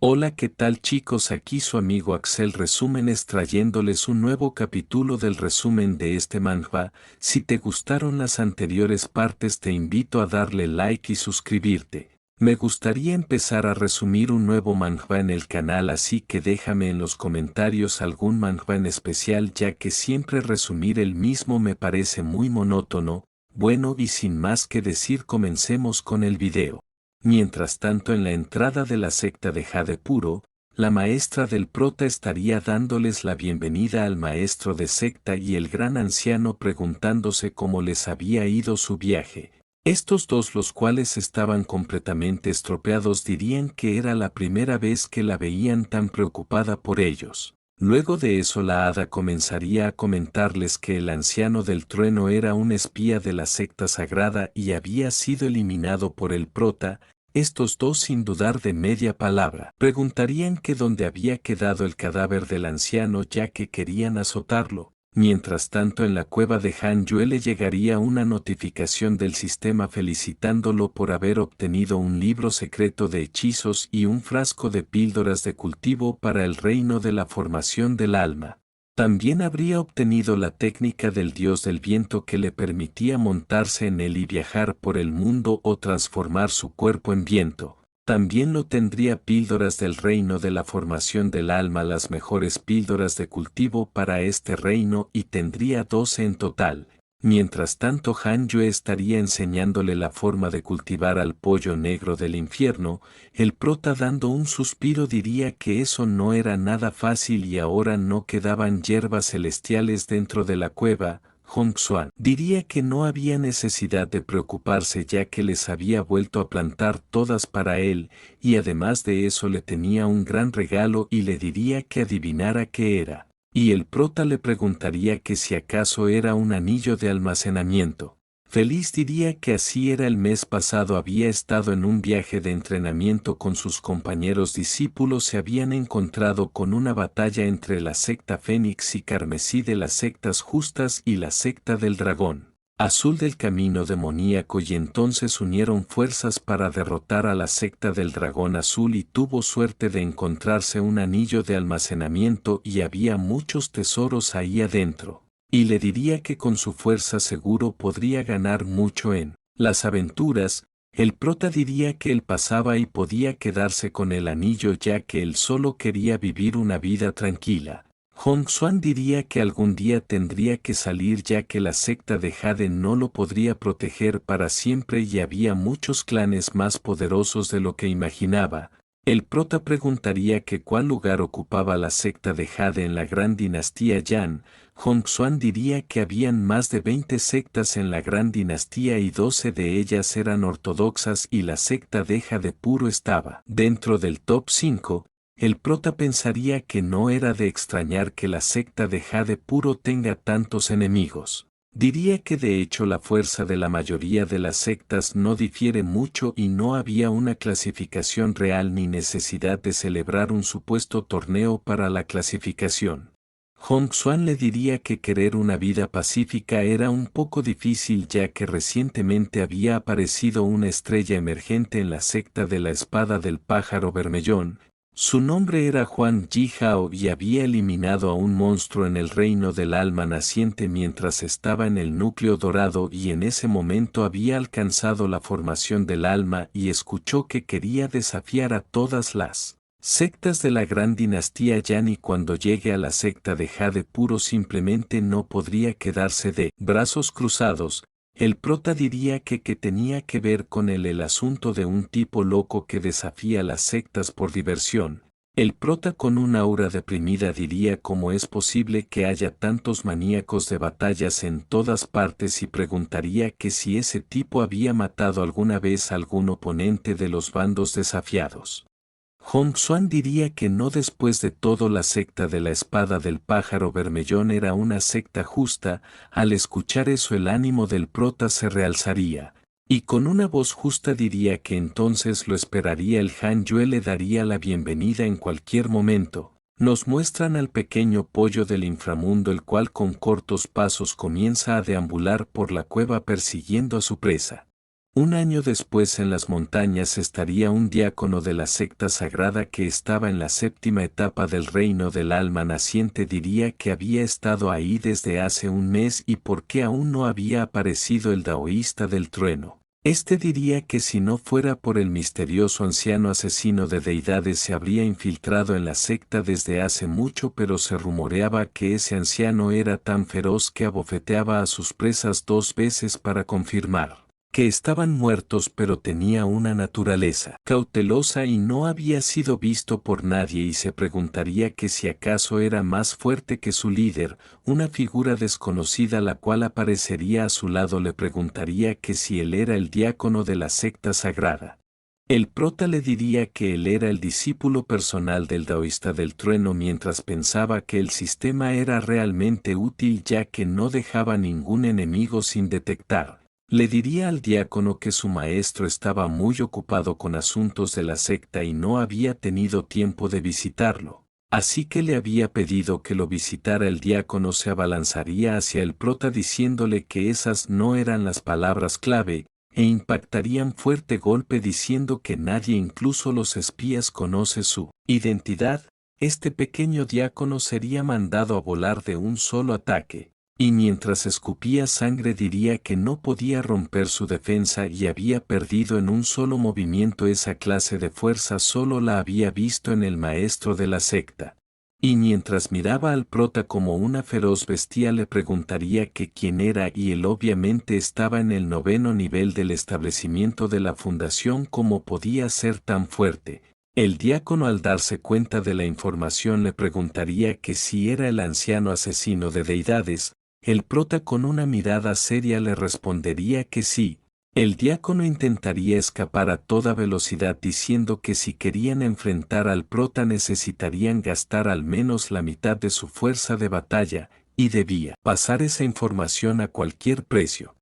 Hola, ¿qué tal chicos? Aquí su amigo Axel Resúmenes trayéndoles un nuevo capítulo del resumen de este manhwa. Si te gustaron las anteriores partes te invito a darle like y suscribirte. Me gustaría empezar a resumir un nuevo manhwa en el canal, así que déjame en los comentarios algún manhwa en especial, ya que siempre resumir el mismo me parece muy monótono. Bueno, y sin más que decir, comencemos con el video. Mientras tanto, en la entrada de la secta de Jade Puro, la maestra del prota estaría dándoles la bienvenida al maestro de secta y el gran anciano preguntándose cómo les había ido su viaje. Estos dos, los cuales estaban completamente estropeados, dirían que era la primera vez que la veían tan preocupada por ellos. Luego de eso, la hada comenzaría a comentarles que el anciano del trueno era un espía de la secta sagrada y había sido eliminado por el prota. Estos dos, sin dudar de media palabra, preguntarían que dónde había quedado el cadáver del anciano, ya que querían azotarlo. Mientras tanto, en la cueva de Han Yue le llegaría una notificación del sistema felicitándolo por haber obtenido un libro secreto de hechizos y un frasco de píldoras de cultivo para el reino de la formación del alma. También habría obtenido la técnica del dios del viento que le permitía montarse en él y viajar por el mundo o transformar su cuerpo en viento. También lo tendría píldoras del reino de la formación del alma, las mejores píldoras de cultivo para este reino, y tendría 12 en total. Mientras tanto, Han Yue estaría enseñándole la forma de cultivar al pollo negro del infierno. El prota, dando un suspiro, diría que eso no era nada fácil y ahora no quedaban hierbas celestiales dentro de la cueva. Hong Xuan diría que no había necesidad de preocuparse, ya que les había vuelto a plantar todas para él, y además de eso le tenía un gran regalo y le diría que adivinara qué era. Y el prota le preguntaría que si acaso era un anillo de almacenamiento. Feliz diría que así era. El mes pasado había estado en un viaje de entrenamiento con sus compañeros discípulos. Se habían encontrado con una batalla entre la secta Fénix y Carmesí de las sectas justas y la secta del dragón azul del camino demoníaco, y entonces unieron fuerzas para derrotar a la secta del dragón azul, y tuvo suerte de encontrarse un anillo de almacenamiento y había muchos tesoros ahí adentro. Y le diría que con su fuerza seguro podría ganar mucho en las aventuras. El prota diría que él pasaba y podía quedarse con el anillo, ya que él solo quería vivir una vida tranquila. Hong Xuan diría que algún día tendría que salir, ya que la secta de Jade no lo podría proteger para siempre y había muchos clanes más poderosos de lo que imaginaba. El prota preguntaría que cuál lugar ocupaba la secta de Jade en la gran dinastía Yan. Hong Xuan diría que habían más de 20 sectas en la gran dinastía y 12 de ellas eran ortodoxas, y la secta de Jade Puro estaba dentro del top 5. El prota pensaría que no era de extrañar que la secta de Jade Puro tenga tantos enemigos. Diría que de hecho la fuerza de la mayoría de las sectas no difiere mucho y no había una clasificación real ni necesidad de celebrar un supuesto torneo para la clasificación. Hong Xuan le diría que querer una vida pacífica era un poco difícil, ya que recientemente había aparecido una estrella emergente en la secta de la espada del pájaro vermellón. Su nombre era Huang Jihao y había eliminado a un monstruo en el reino del alma naciente mientras estaba en el núcleo dorado, y en ese momento había alcanzado la formación del alma y escuchó que quería desafiar a todas las sectas de la gran dinastía Yan, y cuando llegue a la secta de Jade Puro simplemente no podría quedarse de brazos cruzados. El prota diría que tenía que ver con el asunto de un tipo loco que desafía las sectas por diversión. El prota, con una aura deprimida, diría cómo es posible que haya tantos maníacos de batallas en todas partes, y preguntaría que si ese tipo había matado alguna vez a algún oponente de los bandos desafiados. Hong Xuan diría que no. Después de todo, la secta de la espada del pájaro vermellón era una secta justa. Al escuchar eso, el ánimo del prota se realzaría, y con una voz justa diría que entonces lo esperaría. El Han Yue le daría la bienvenida en cualquier momento. Nos muestran al pequeño pollo del inframundo, el cual con cortos pasos comienza a deambular por la cueva persiguiendo a su presa. Un año después en las montañas estaría un diácono de la secta sagrada que estaba en la séptima etapa del reino del alma naciente. Diría que había estado ahí desde hace un mes y por qué aún no había aparecido el daoísta del trueno. Este diría que si no fuera por el misterioso anciano asesino de deidades se habría infiltrado en la secta desde hace mucho, pero se rumoreaba que ese anciano era tan feroz que abofeteaba a sus presas 2 veces para confirmar que estaban muertos, pero tenía una naturaleza cautelosa y no había sido visto por nadie, y se preguntaría que si acaso era más fuerte que su líder, una figura desconocida la cual aparecería a su lado. Le preguntaría que si él era el diácono de la secta sagrada. El prota le diría que él era el discípulo personal del daoísta del trueno, mientras pensaba que el sistema era realmente útil ya que no dejaba ningún enemigo sin detectar. Le diría al diácono que su maestro estaba muy ocupado con asuntos de la secta y no había tenido tiempo de visitarlo, así que le había pedido que lo visitara. El diácono se abalanzaría hacia el prota diciéndole que esas no eran las palabras clave, e impactarían fuerte golpe diciendo que nadie, incluso los espías, conoce su identidad. Este pequeño diácono sería mandado a volar de un solo ataque. Y mientras escupía sangre diría que no podía romper su defensa y había perdido en un solo movimiento. Esa clase de fuerza solo la había visto en el maestro de la secta. Y mientras miraba al prota como una feroz bestia le preguntaría que quién era, y él obviamente estaba en el 9º nivel del establecimiento de la fundación. ¿Cómo podía ser tan fuerte? El diácono, al darse cuenta de la información, le preguntaría que si era el anciano asesino de deidades. El prota con una mirada seria le respondería que sí. El diácono intentaría escapar a toda velocidad diciendo que si querían enfrentar al prota necesitarían gastar al menos la mitad de su fuerza de batalla, y debía pasar esa información a cualquier precio.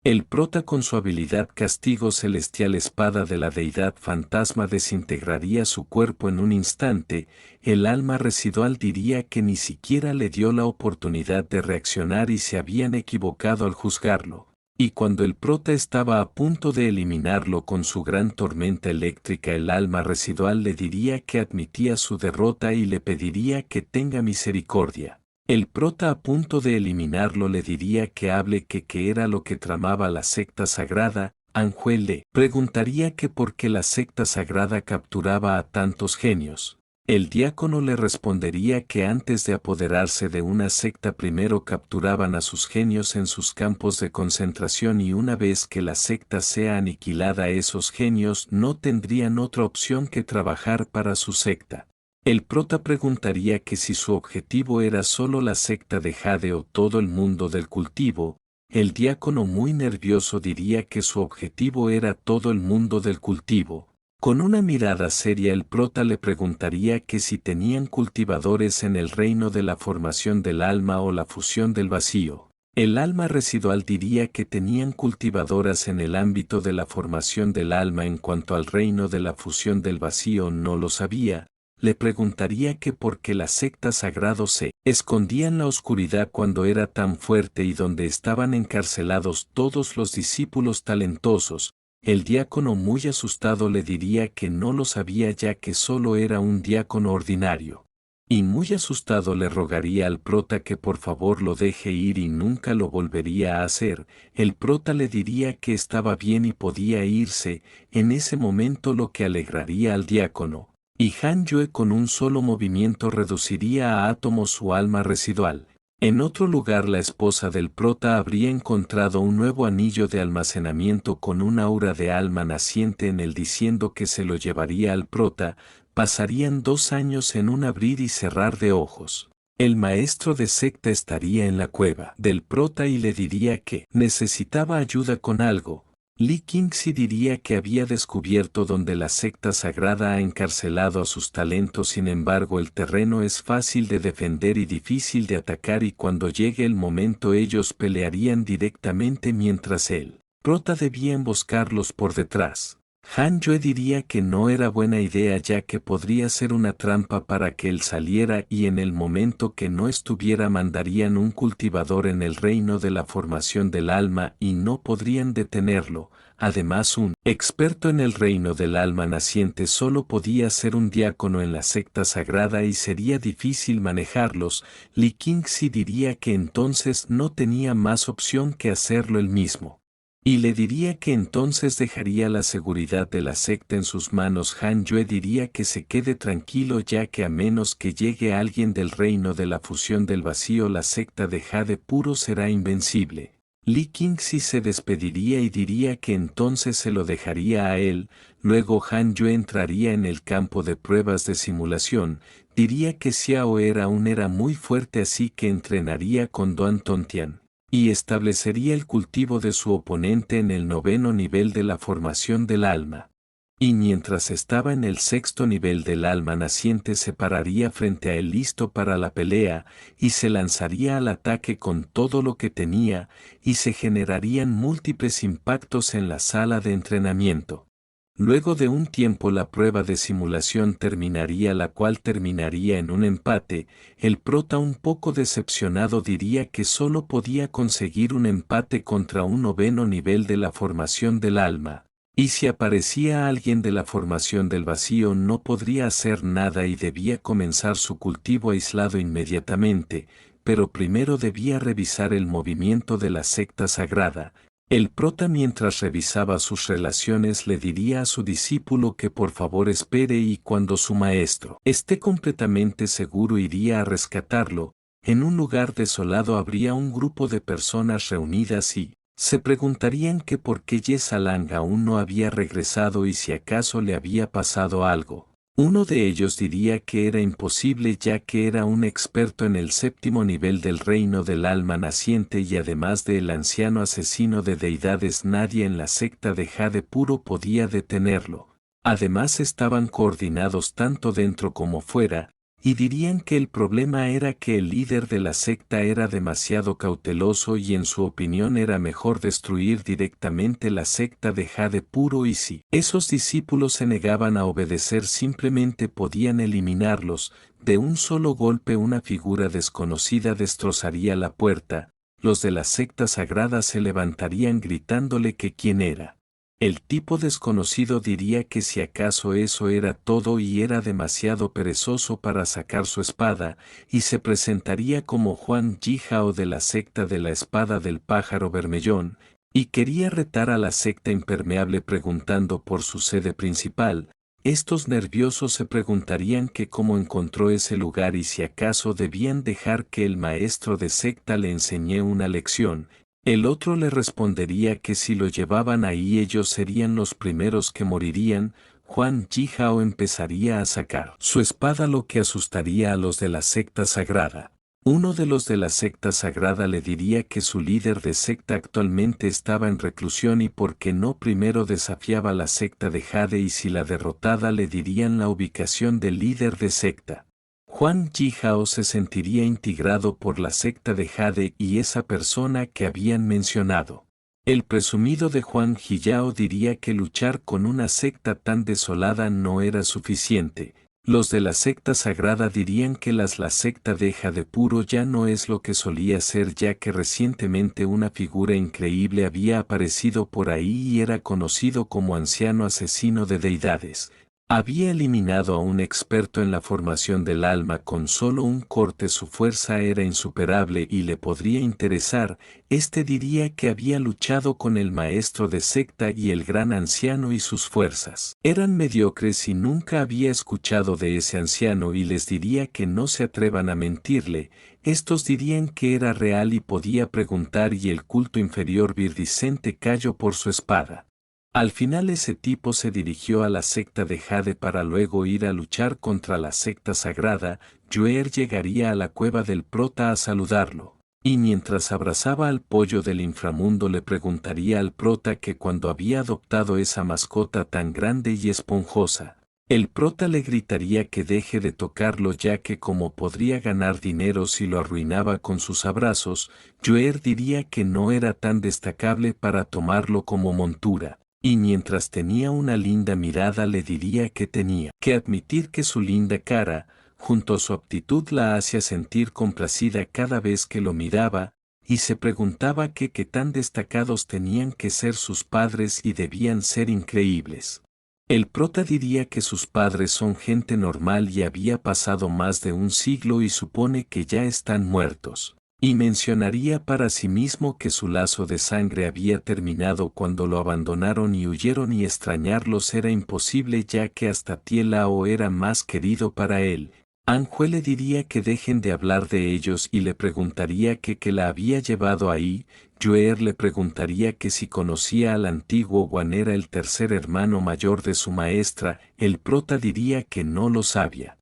El prota, con su habilidad castigo celestial espada de la deidad fantasma, desintegraría su cuerpo en un instante. El alma residual diría que ni siquiera le dio la oportunidad de reaccionar y se habían equivocado al juzgarlo. Y cuando el prota estaba a punto de eliminarlo con su gran tormenta eléctrica, el alma residual le diría que admitía su derrota y le pediría que tenga misericordia. El prota, a punto de eliminarlo, le diría que hable qué era lo que tramaba la secta sagrada. Anjuel le preguntaría que por qué la secta sagrada capturaba a tantos genios. El diácono le respondería que antes de apoderarse de una secta primero capturaban a sus genios en sus campos de concentración, y una vez que la secta sea aniquilada esos genios no tendrían otra opción que trabajar para su secta. El prota preguntaría que si su objetivo era solo la secta de Jade o todo el mundo del cultivo. El diácono, muy nervioso, diría que su objetivo era todo el mundo del cultivo. Con una mirada seria el prota le preguntaría que si tenían cultivadores en el reino de la formación del alma o la fusión del vacío. El alma residual diría que tenían cultivadoras en el ámbito de la formación del alma. En cuanto al reino de la fusión del vacío no lo sabía. Le preguntaría que por qué la secta sagrada se escondía en la oscuridad cuando era tan fuerte y donde estaban encarcelados todos los discípulos talentosos. El diácono, muy asustado, le diría que no lo sabía ya que solo era un diácono ordinario. Y muy asustado le rogaría al prota que por favor lo deje ir y nunca lo volvería a hacer. El prota le diría que estaba bien y podía irse en ese momento, lo que alegraría al diácono. Y Han Yue con un solo movimiento reduciría a átomos su alma residual. En otro lugar, la esposa del prota habría encontrado un nuevo anillo de almacenamiento con un aura de alma naciente en él, diciendo que se lo llevaría al prota. Pasarían 2 años en un abrir y cerrar de ojos. El maestro de secta estaría en la cueva del prota y le diría que necesitaba ayuda con algo. Li Qingxi diría que había descubierto donde la secta sagrada ha encarcelado a sus talentos. Sin embargo, el terreno es fácil de defender y difícil de atacar, y cuando llegue el momento ellos pelearían directamente mientras el prota debía emboscarlos por detrás. Han Yue diría que no era buena idea ya que podría ser una trampa para que él saliera, y en el momento que no estuviera mandarían un cultivador en el reino de la formación del alma y no podrían detenerlo. Además, un experto en el reino del alma naciente solo podía ser un diácono en la secta sagrada y sería difícil manejarlos. Li Qingxi diría que entonces no tenía más opción que hacerlo él mismo. Y le diría que entonces dejaría la seguridad de la secta en sus manos. Han Yue diría que se quede tranquilo, ya que a menos que llegue alguien del reino de la fusión del vacío, la secta de Jade puro será invencible. Li Qingxi se despediría y diría que entonces se lo dejaría a él. Luego Han Yue entraría en el campo de pruebas de simulación. Diría que Xiao era muy fuerte, así que entrenaría con Duan Tongtian y establecería el cultivo de su oponente en el 9º nivel de la formación del alma. Y mientras estaba en el 6º nivel del alma naciente, se pararía frente a él listo para la pelea, y se lanzaría al ataque con todo lo que tenía, y se generarían múltiples impactos en la sala de entrenamiento. Luego de un tiempo la prueba de simulación terminaría, la cual terminaría en un empate. El prota, un poco decepcionado, diría que solo podía conseguir un empate contra un 9º nivel de la formación del alma. Y si aparecía alguien de la formación del vacío no podría hacer nada y debía comenzar su cultivo aislado inmediatamente, pero primero debía revisar el movimiento de la secta sagrada. El prota, mientras revisaba sus relaciones, le diría a su discípulo que por favor espere y cuando su maestro esté completamente seguro iría a rescatarlo. En un lugar desolado habría un grupo de personas reunidas y se preguntarían que por qué Yesalang aún no había regresado y si acaso le había pasado algo. Uno de ellos diría que era imposible, ya que era un experto en el 7º nivel del reino del alma naciente y además del anciano asesino de deidades, nadie en la secta de Jade puro podía detenerlo. Además estaban coordinados tanto dentro como fuera, y dirían que el problema era que el líder de la secta era demasiado cauteloso y en su opinión era mejor destruir directamente la secta de Jade puro, y si esos discípulos se negaban a obedecer simplemente podían eliminarlos. De un solo golpe una figura desconocida destrozaría la puerta. Los de la secta sagrada se levantarían gritándole que quién era. El tipo desconocido diría que si acaso eso era todo y era demasiado perezoso para sacar su espada, y se presentaría como Huang Jihao de la secta de la espada del pájaro vermellón, y quería retar a la secta impermeable preguntando por su sede principal. Estos nerviosos se preguntarían que cómo encontró ese lugar y si acaso debían dejar que el maestro de secta le enseñe una lección. El otro le respondería que si lo llevaban ahí ellos serían los primeros que morirían. Huang Jihao empezaría a sacar su espada, lo que asustaría a los de la secta sagrada. Uno de los de la secta sagrada le diría que su líder de secta actualmente estaba en reclusión y por qué no primero desafiaba la secta de Jade, y si la derrotada le dirían la ubicación del líder de secta. Huang Jihao se sentiría integrado por la secta de Jade y esa persona que habían mencionado. El presumido de Huang Jihao diría que luchar con una secta tan desolada no era suficiente. Los de la secta sagrada dirían que la secta de Jade puro ya no es lo que solía ser, ya que recientemente una figura increíble había aparecido por ahí y era conocido como anciano asesino de deidades. Había eliminado a un experto en la formación del alma con solo un corte, su fuerza era insuperable y le podría interesar. Este diría que había luchado con el maestro de secta y el gran anciano y sus fuerzas eran mediocres y nunca había escuchado de ese anciano, y les diría que no se atrevan a mentirle. Estos dirían que era real y podía preguntar, y el culto inferior Virdicente cayó por su espada. Al final ese tipo se dirigió a la secta de Jade para luego ir a luchar contra la secta sagrada. Yuer llegaría a la cueva del prota a saludarlo, y mientras abrazaba al pollo del inframundo le preguntaría al prota que cuando había adoptado esa mascota tan grande y esponjosa. El prota le gritaría que deje de tocarlo, ya que como podría ganar dinero si lo arruinaba con sus abrazos. Yuer diría que no era tan destacable para tomarlo como montura. Y mientras tenía una linda mirada le diría que tenía que admitir que su linda cara, junto a su aptitud, la hacía sentir complacida cada vez que lo miraba, y se preguntaba qué tan destacados tenían que ser sus padres y debían ser increíbles. El prota diría que sus padres son gente normal y había pasado más de un siglo y supone que ya están muertos. Y mencionaría para sí mismo que su lazo de sangre había terminado cuando lo abandonaron y huyeron y extrañarlos era imposible ya que hasta Tielao era más querido para él. Anjue le diría que dejen de hablar de ellos y le preguntaría qué la había llevado ahí. Joer le preguntaría que si conocía al antiguo Wan era el tercer hermano mayor de su maestra. El prota diría que no lo sabía.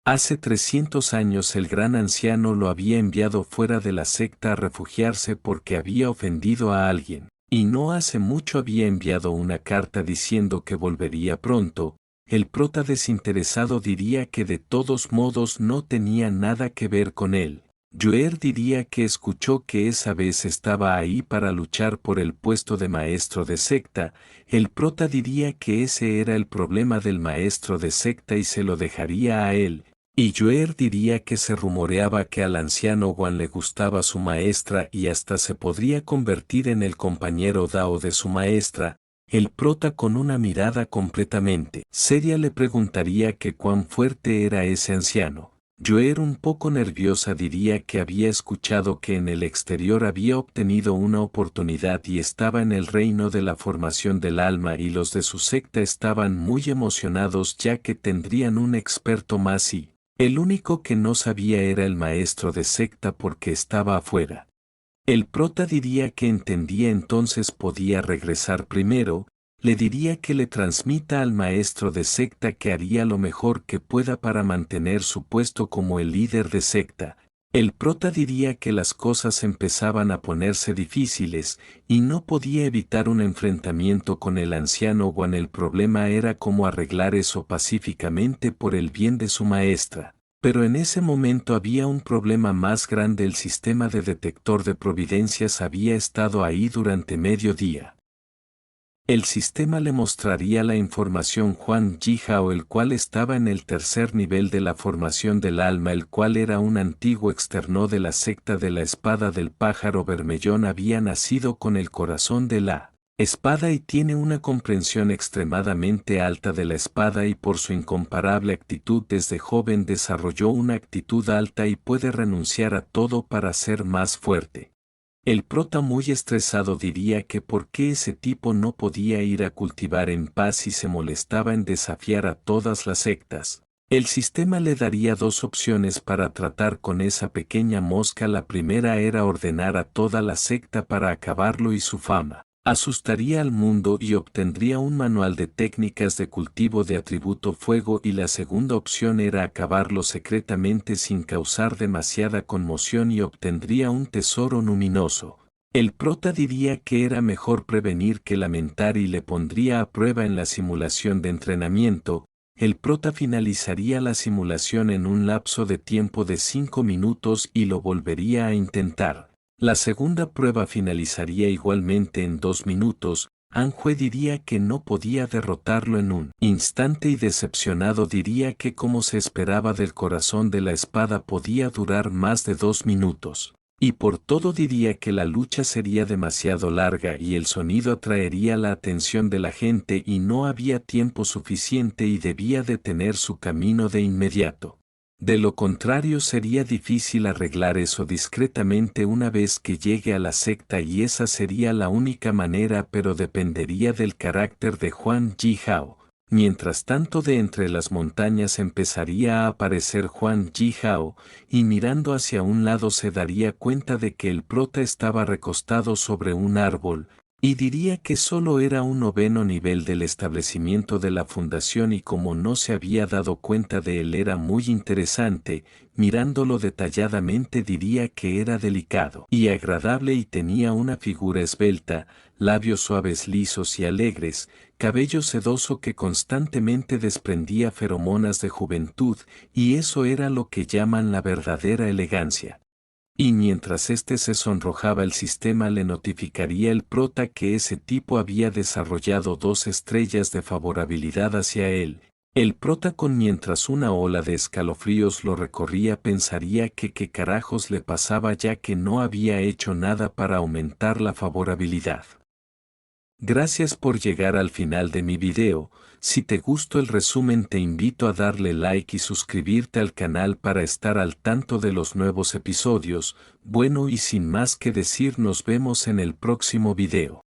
Hace 300 años el gran anciano lo había enviado fuera de la secta a refugiarse porque había ofendido a alguien, y no hace mucho había enviado una carta diciendo que volvería pronto. El prota desinteresado diría que de todos modos no tenía nada que ver con él. Joer diría que escuchó que esa vez estaba ahí para luchar por el puesto de maestro de secta. El prota diría que ese era el problema del maestro de secta y se lo dejaría a él. Y Joer diría que se rumoreaba que al anciano Wan le gustaba su maestra y hasta se podría convertir en el compañero Dao de su maestra. El prota con una mirada completamente seria le preguntaría que cuán fuerte era ese anciano. Joer un poco nerviosa diría que había escuchado que en el exterior había obtenido una oportunidad y estaba en el reino de la formación del alma y los de su secta estaban muy emocionados ya que tendrían un experto más y el único que no sabía era el maestro de secta porque estaba afuera. El prota diría que entendía entonces podía regresar primero, le diría que le transmita al maestro de secta que haría lo mejor que pueda para mantener su puesto como el líder de secta. El prota diría que las cosas empezaban a ponerse difíciles y no podía evitar un enfrentamiento con el anciano Wan. El problema era cómo arreglar eso pacíficamente por el bien de su maestra. Pero en ese momento había un problema más grande. El sistema de detector de providencias había estado ahí durante medio día. El sistema le mostraría la información Huang Jihao, el cual estaba en el tercer nivel de la formación del alma, el cual era un antiguo externo de la secta de la espada del pájaro vermellón. Había nacido con el corazón de la espada y tiene una comprensión extremadamente alta de la espada y por su incomparable actitud desde joven desarrolló una actitud alta y puede renunciar a todo para ser más fuerte. El prota muy estresado diría que por qué ese tipo no podía ir a cultivar en paz y se molestaba en desafiar a todas las sectas. El sistema le daría dos opciones para tratar con esa pequeña mosca. La primera era ordenar a toda la secta para acabarlo y su fama asustaría al mundo y obtendría un manual de técnicas de cultivo de atributo fuego, y la segunda opción era acabarlo secretamente sin causar demasiada conmoción y obtendría un tesoro luminoso. El prota diría que era mejor prevenir que lamentar y le pondría a prueba en la simulación de entrenamiento. El prota finalizaría la simulación en un lapso de tiempo de 5 minutos y lo volvería a intentar. La segunda prueba finalizaría igualmente en 2 minutos. Anjue diría que no podía derrotarlo en un instante y decepcionado diría que como se esperaba del corazón de la espada podía durar más de 2 minutos. Y por todo diría que la lucha sería demasiado larga y el sonido atraería la atención de la gente y no había tiempo suficiente y debía detener su camino de inmediato. De lo contrario sería difícil arreglar eso discretamente una vez que llegue a la secta y esa sería la única manera, pero dependería del carácter de Huang Jihao. Mientras tanto de entre las montañas empezaría a aparecer Huang Jihao y mirando hacia un lado se daría cuenta de que el prota estaba recostado sobre un árbol. Y diría que solo era un 9º nivel del establecimiento de la fundación y como no se había dado cuenta de él era muy interesante. Mirándolo detalladamente diría que era delicado y agradable y tenía una figura esbelta, labios suaves lisos y alegres, cabello sedoso que constantemente desprendía feromonas de juventud, y eso era lo que llaman la verdadera elegancia. Y mientras éste se sonrojaba el sistema le notificaría el prota que ese tipo había desarrollado 2 estrellas de favorabilidad hacia él, El prota con mientras una ola de escalofríos lo recorría pensaría que qué carajos le pasaba ya que no había hecho nada para aumentar la favorabilidad. Gracias por llegar al final de mi video. Si te gustó el resumen te invito a darle like y suscribirte al canal para estar al tanto de los nuevos episodios. Bueno, y sin más que decir, nos vemos en el próximo video.